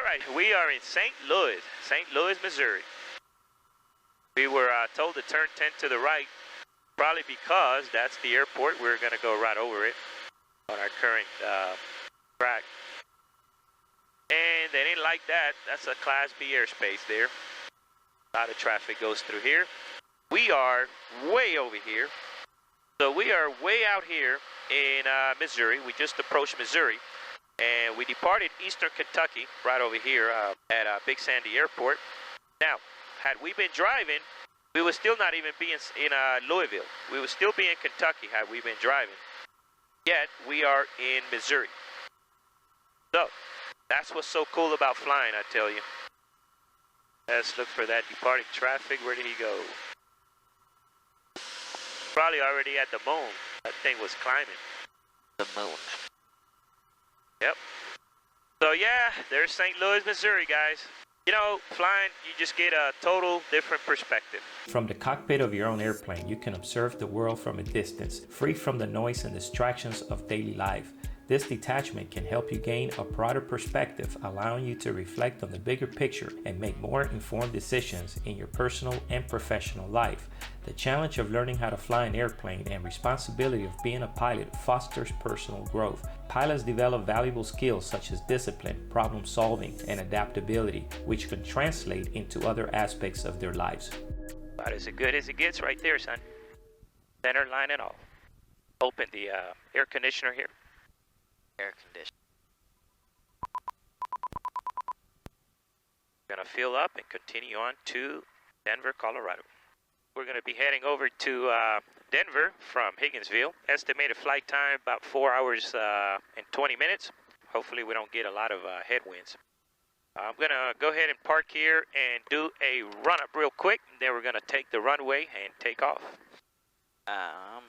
right, we are in St. Louis, Missouri. We were told to turn 10 to the right, probably because that's the airport. We're going to go right over it on our current track. And they didn't like that. That's a Class B airspace there. A lot of traffic goes through here. We are way over here. So we are way out here in Missouri. We just approached Missouri. And we departed Eastern Kentucky right over here at Big Sandy Airport. Now, had we been driving, we would still not even be in Louisville. We would still be in Kentucky had we been driving. Yet, we are in Missouri. So, that's what's so cool about flying, I tell you. Let's look for that departing traffic. Where did he go? Probably already at the moon. That thing was climbing. The moon. Yep. So yeah, there's St. Louis, Missouri, guys. You know, flying, you just get a total different perspective. From the cockpit of your own airplane, you can observe the world from a distance, free from the noise and distractions of daily life. This detachment can help you gain a broader perspective, allowing you to reflect on the bigger picture and make more informed decisions in your personal and professional life. The challenge of learning how to fly an airplane and responsibility of being a pilot fosters personal growth. Pilots develop valuable skills such as discipline, problem solving, and adaptability, which can translate into other aspects of their lives. About as good as it gets right there, son. Center line and all. Open the air conditioner here. Air conditioner. We're going to fill up and continue on to Denver, Colorado. We're going to be heading over to Denver from Higginsville. Estimated flight time about 4 hours and 20 minutes. Hopefully we don't get a lot of headwinds. I'm going to go ahead and park here and do a run-up real quick. And then we're going to take the runway and take off.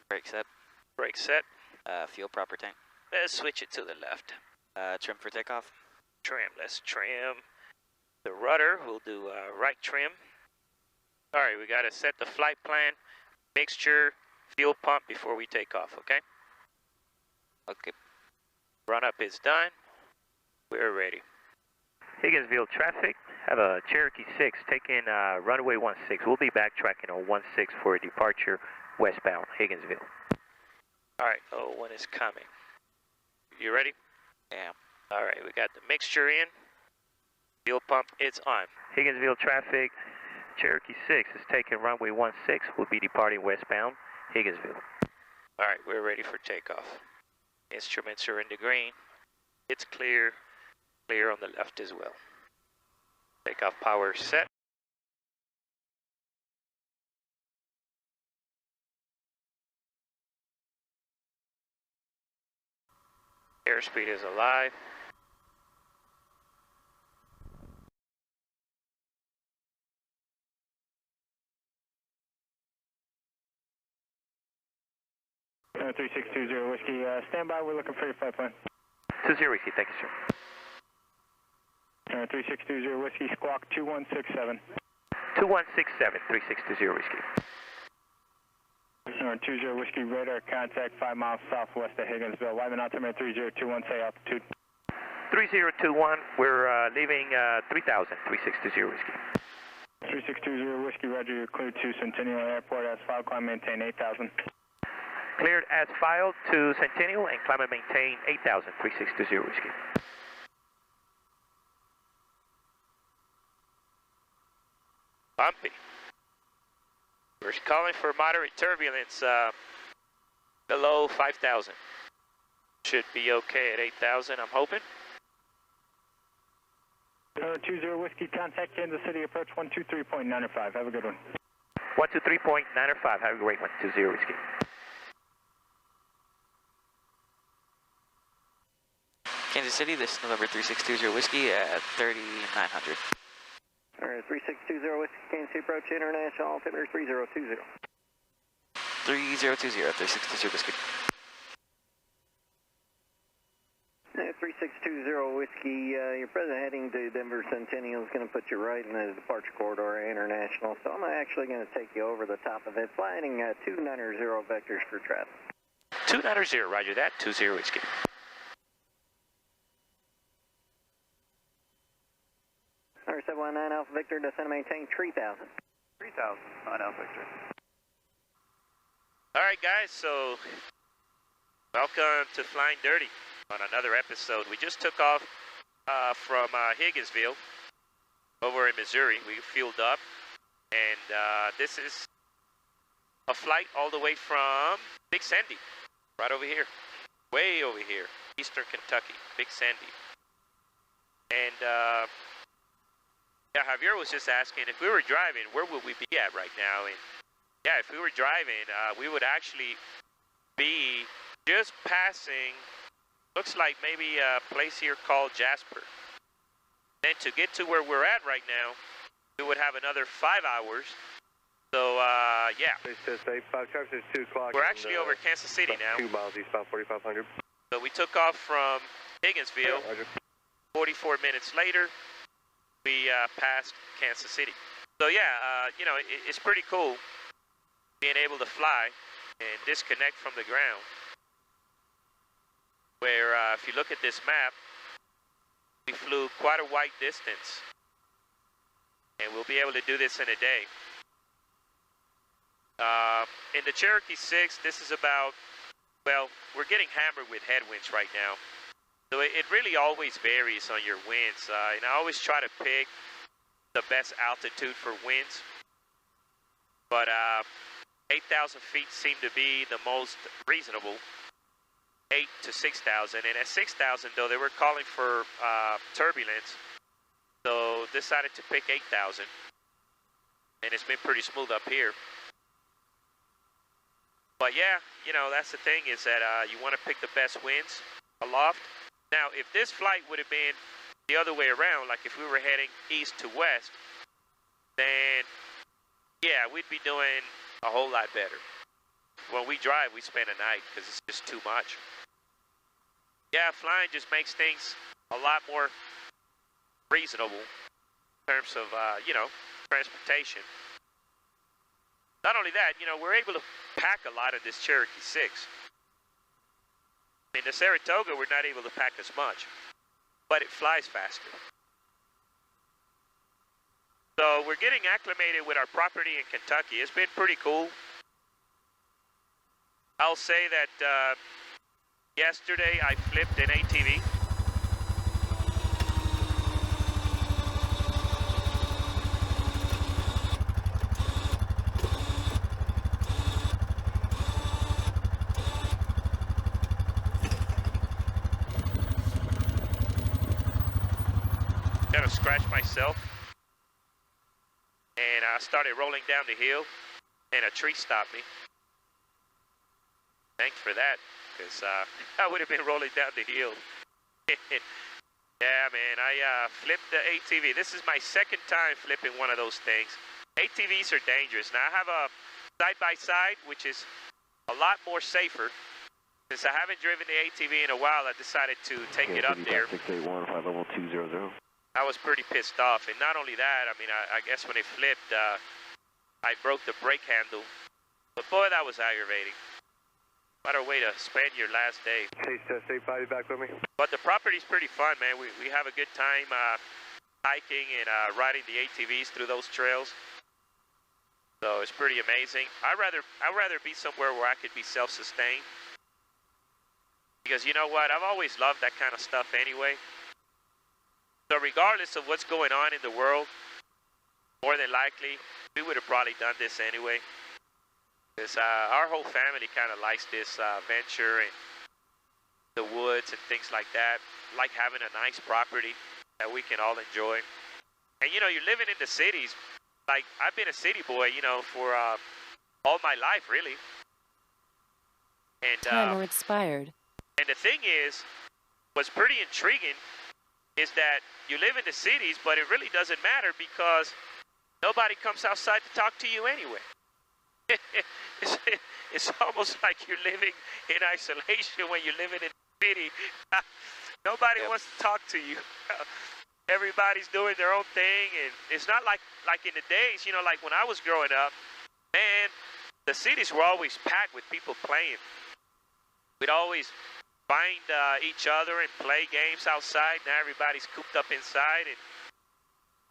Brake set. Brake set. Fuel proper tank. Let's switch it to the left. Trim for takeoff. Trim. Let's trim the rudder. We'll do right trim. All right, we got to set the flight plan, mixture, fuel pump before we take off, okay? Okay. Run up is done. We're ready. Higginsville traffic. Have a Cherokee 6 taking runway 16. We'll be backtracking on 16 for a departure westbound Higginsville. All right, oh, one is coming. You ready? Yeah. All right, we got the mixture in. Fuel pump, it's on. Higginsville traffic, Cherokee 6 is taking runway 16. We'll be departing westbound Higginsville. All right, we're ready for takeoff. Instruments are in the green. It's clear. Clear on the left as well. Takeoff power set. Airspeed is alive. Uh, 3620 Whiskey, stand by, we're looking for your flight plan. 20 Whiskey, thank you, sir. 3620 Whiskey, squawk 2167. 2167, 3620 Whiskey. 20 Whiskey, radar contact 5 miles southwest of Higginsville. Wyman altimeter 3021, say altitude. 3021, we're leaving 3000, 3620 Whiskey. 3620 Whiskey, roger, you're cleared to Centennial Airport as filed, climb maintain 8000. Cleared as filed to Centennial and climb and maintain 8000, 3620 Whiskey. Bumpy. We're calling for moderate turbulence below 5,000. Should be okay at 8,000, I'm hoping. 20 Whiskey, contact Kansas City, approach 123.905. Have a good one. 123.905, have a great one. 20 Whiskey. Kansas City, this is November 3620 Whiskey at 3900. All right, 3620 Whiskey, Kansas City approach international, altimeter 3020. 3020, 3620 Whiskey. 3620 Whiskey, your present heading to Denver Centennial is going to put you right in the departure corridor international, so I'm actually going to take you over the top of it, flying 290 vectors for traffic. 290, roger that, 20 Whiskey. Number 719 Alpha Victor, descend and maintain 3,000. 3,000, 9 Alpha Victor. All right, guys, so welcome to Flying Dirty on another episode. We just took off from Higginsville over in Missouri. We fueled up, and this is a flight all the way from Big Sandy, right over here, way over here, Eastern Kentucky, Big Sandy. And yeah, Javier was just asking if we were driving, where would we be at right now? And yeah, if we were driving, we would actually be just passing, looks like maybe a place here called Jasper. Then to get to where we're at right now, we would have another 5 hours. So, yeah. We're actually over Kansas City now. 2 miles eastbound 4,500. So we took off from Higginsville. 44 minutes later, we passed Kansas City. So, yeah, you know, it's pretty cool being able to fly and disconnect from the ground. Where, if you look at this map, we flew quite a wide distance. And we'll be able to do this in a day. In the Cherokee 6, this is about, well, we're getting hammered with headwinds right now. So it really always varies on your winds. And I always try to pick the best altitude for winds. But 8,000 feet seem to be the most reasonable. 8 to 6,000. And at 6,000, though, they were calling for turbulence. So decided to pick 8,000. And it's been pretty smooth up here. But yeah, you know, that's the thing is that you want to pick the best winds aloft. Now, if this flight would have been the other way around, like if we were heading east to west, then yeah, we'd be doing a whole lot better. When we drive, we spend a night because it's just too much. Yeah, flying just makes things a lot more reasonable in terms of, you know, transportation. Not only that, you know, we're able to pack a lot of this Cherokee 6. In the Saratoga, we're not able to pack as much, but it flies faster. So we're getting acclimated with our property in Kentucky. It's been pretty cool. I'll say that yesterday I flipped an ATV. Kind of scratched myself, and I started rolling down the hill, and a tree stopped me. Thanks for that, because I would have been rolling down the hill. Yeah, man, I flipped the ATV. This is my second time flipping one of those things. ATVs are dangerous. Now, I have a side-by-side, which is a lot more safer. Since I haven't driven the ATV in a while, I decided to take it up there. 681, 5 level 200. I was pretty pissed off, and not only that, I mean, I guess when it flipped, I broke the brake handle. But boy, that was aggravating. What a way to spend your last day. Hey, test 85, you back with me? But the property's pretty fun, man. We have a good time hiking and riding the ATVs through those trails. So it's pretty amazing. I'd rather be somewhere where I could be self-sustained. Because you know what? I've always loved that kind of stuff anyway. So regardless of what's going on in the world, more than likely, we would have probably done this anyway. Because our whole family kind of likes this venture and the woods and things like that. Like having a nice property that we can all enjoy. And you know, you're living in the cities. Like, I've been a city boy, you know, for all my life, really. And Timer expired. And the thing is, what's pretty intriguing is that you live in the cities, but it really doesn't matter because nobody comes outside to talk to you anyway. It's almost like you're living in isolation when you're living in the city. Nobody wants to talk to you. Everybody's doing their own thing, and it's not like in the days, you know, like when I was growing up, man, the cities were always packed with people playing. We'd always find each other and play games outside. Now everybody's cooped up inside, and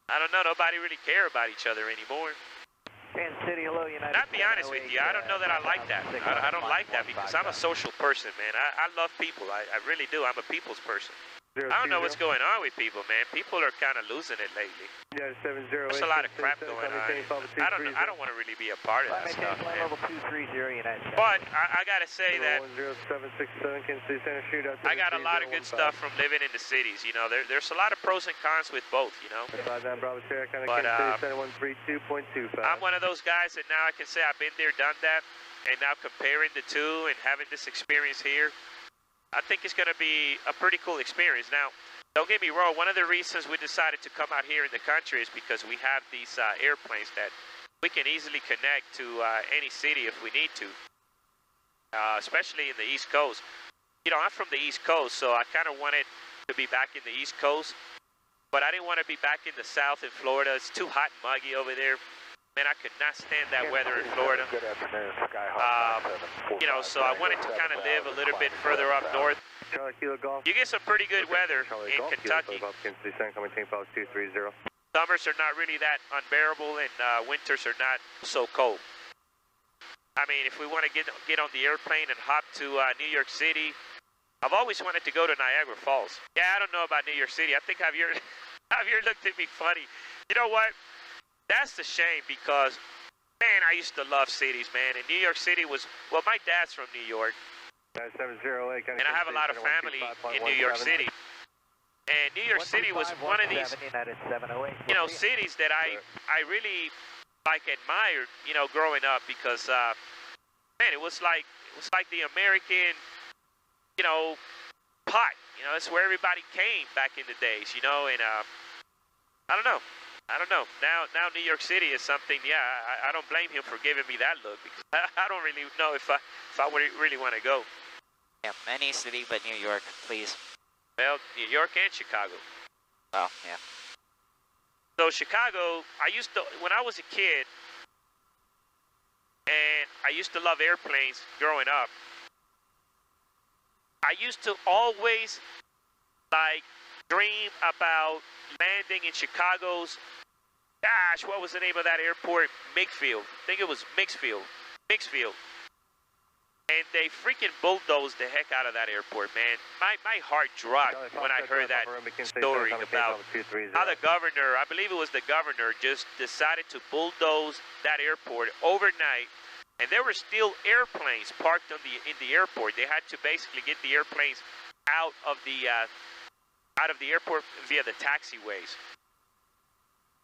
I don't know. Nobody really care about each other anymore. Kansas City, hello, United. I'll be honest with you. I don't know that I like that. I don't like that because I'm a social person, man. I love people. I really do. I'm a people's person. I don't know what's going on with people, man. People are kind of losing it lately. Yeah, 70. There's a lot of crap going on. I don't want to really be a part of that stuff, man. Level 230, United. But I gotta say that 10767 Kansas City Center shootout. I got a lot of good stuff from living in the cities. You know, there's a lot of pros and cons with both. You know. But I'm one of those guys that now I can say I've been there, done that, and now comparing the two and having this experience here, I think it's going to be a pretty cool experience. Now, don't get me wrong, one of the reasons we decided to come out here in the country is because we have these airplanes that we can easily connect to any city if we need to, especially in the East Coast. You know, I'm from the East Coast, so I kind of wanted to be back in the East Coast, but I didn't want to be back in the South in Florida. It's too hot and muggy over there. Man, I could not stand that weather in Florida. You know, so I wanted to kind of live a little bit further up north. You get some pretty good weather in Kentucky. Summers are not really that unbearable, and winters are not so cold. I mean, if we want to get on the airplane and hop to New York City, I've always wanted to go to Niagara Falls. Yeah, I don't know about New York City. I think Javier looked at me funny. You know what? That's the shame because, man, I used to love cities, man. And New York City was, well, my dad's from New York. And I have a lot of family in New York City. And New York City was one of these, you know, cities that I really, like, admired, you know, growing up because, man, it was like the American, you know, pot. You know, it's where everybody came back in the days, you know, and I don't know. Now New York City is something. Yeah, I don't blame him for giving me that look because I don't really know if I would really want to go. Yeah, any city but New York, please. Well, New York and Chicago. Oh, yeah. So Chicago, when I was a kid, and I used to love airplanes growing up. I used to always dream about landing in Chicago's, gosh, what was the name of that airport? Mixfield. I think it was Mixfield. And they freaking bulldozed the heck out of that airport, man. My heart dropped when I heard that story about how the governor, I believe it was the governor, just decided to bulldoze that airport overnight. And there were still airplanes parked in the airport. They had to basically get the airplanes out of the airport via the taxiways.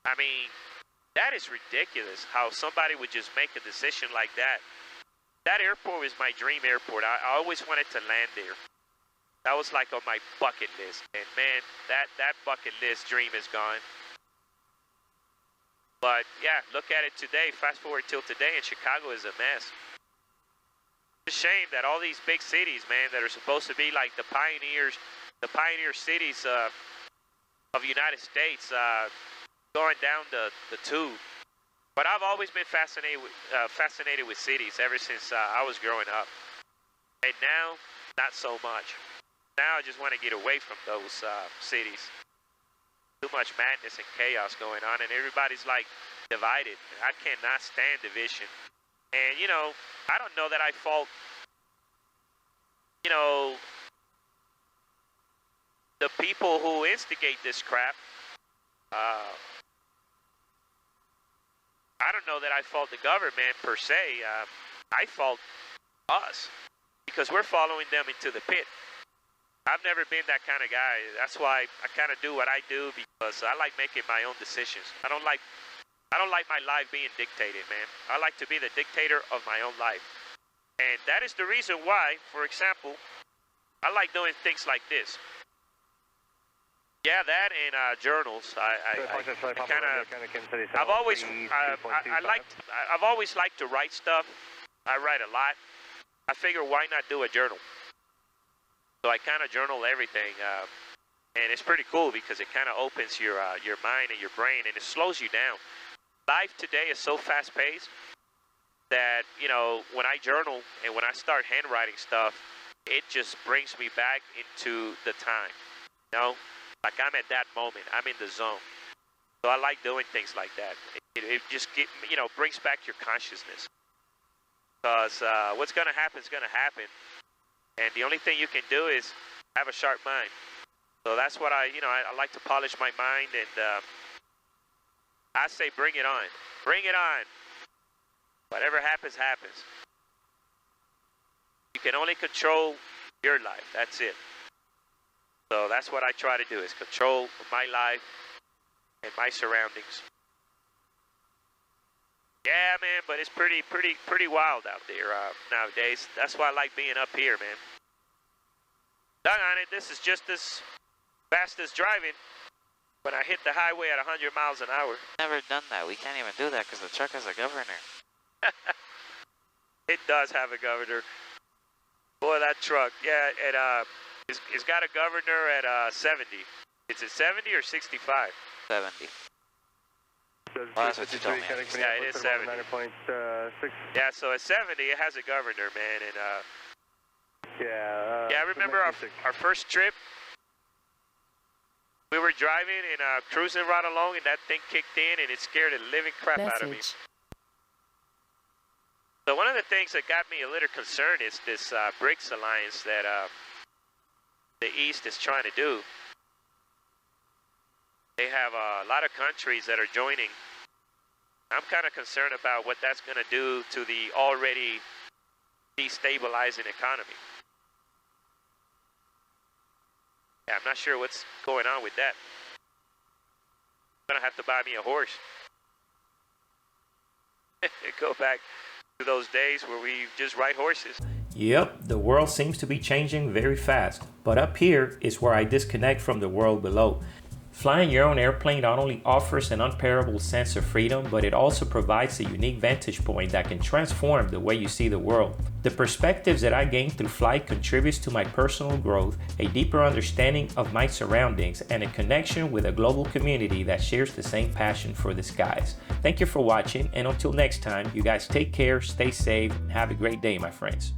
I mean, that is ridiculous how somebody would just make a decision like that. That airport was my dream airport. I always wanted to land there. That was like on my bucket list. And man, that bucket list dream is gone. But yeah, look at it today. Fast forward till today, and Chicago is a mess. It's a shame that all these big cities, man, that are supposed to be like the pioneer cities of the United States, going down the tube. But I've always been fascinated with cities ever since I was growing up. And now, not so much. Now I just want to get away from those cities. Too much madness and chaos going on, and everybody's like divided. I cannot stand division. And you know, I don't know that I fault, you know, the people who instigate this crap. I don't know that I fault the government per se. I fault us because we're following them into the pit. I've never been that kind of guy. That's why I kind of do what I do, because I like making my own decisions. I don't like my life being dictated, man. I like to be the dictator of my own life. And that is the reason why, for example, I like doing things like this. Yeah, that and journals. I've always liked to write stuff. I write a lot. I figure, why not do a journal? So I kind of journal everything, and it's pretty cool because it kind of opens your mind and your brain, and it slows you down. Life today is so fast-paced that, you know, when I journal and when I start handwriting stuff, it just brings me back into the time, you know? Like I'm at that moment. I'm in the zone. So I like doing things like that. It just brings back your consciousness. Because what's going to happen is going to happen. And the only thing you can do is have a sharp mind. So that's what I like to polish my mind, and I say bring it on. Bring it on. Whatever happens, happens. You can only control your life. That's it. So that's what I try to do, is control my life and my surroundings. Yeah, man, but it's pretty wild out there nowadays. That's why I like being up here, man. Doggone it, this is just as fast as driving when I hit the highway at 100 miles an hour. Never done that. We can't even do that because the truck has a governor. It does have a governor. Boy, that truck, yeah, it's got a governor at 70. Is it 70 or 65? 70. Well, that's what you told me. Yeah, it is 70. Yeah, so at 70, it has a governor, man, and yeah, I remember our first trip. We were driving and cruising right along, and that thing kicked in, and it scared the living crap out of me. So one of the things that got me a little concerned is this BRICS alliance that the East is trying to do. They have a lot of countries that are joining. I'm kind of concerned about what that's going to do to the already destabilizing economy. Yeah, I'm not sure what's going on with that. I'm going to have to buy me a horse. Go back to those days where we just ride horses. Yep, the world seems to be changing very fast, but up here is where I disconnect from the world below. Flying your own airplane not only offers an unparalleled sense of freedom, but it also provides a unique vantage point that can transform the way you see the world. The perspectives that I gain through flight contributes to my personal growth, a deeper understanding of my surroundings, and a connection with a global community that shares the same passion for the skies. Thank you for watching, and until next time, you guys take care, stay safe, and have a great day, my friends.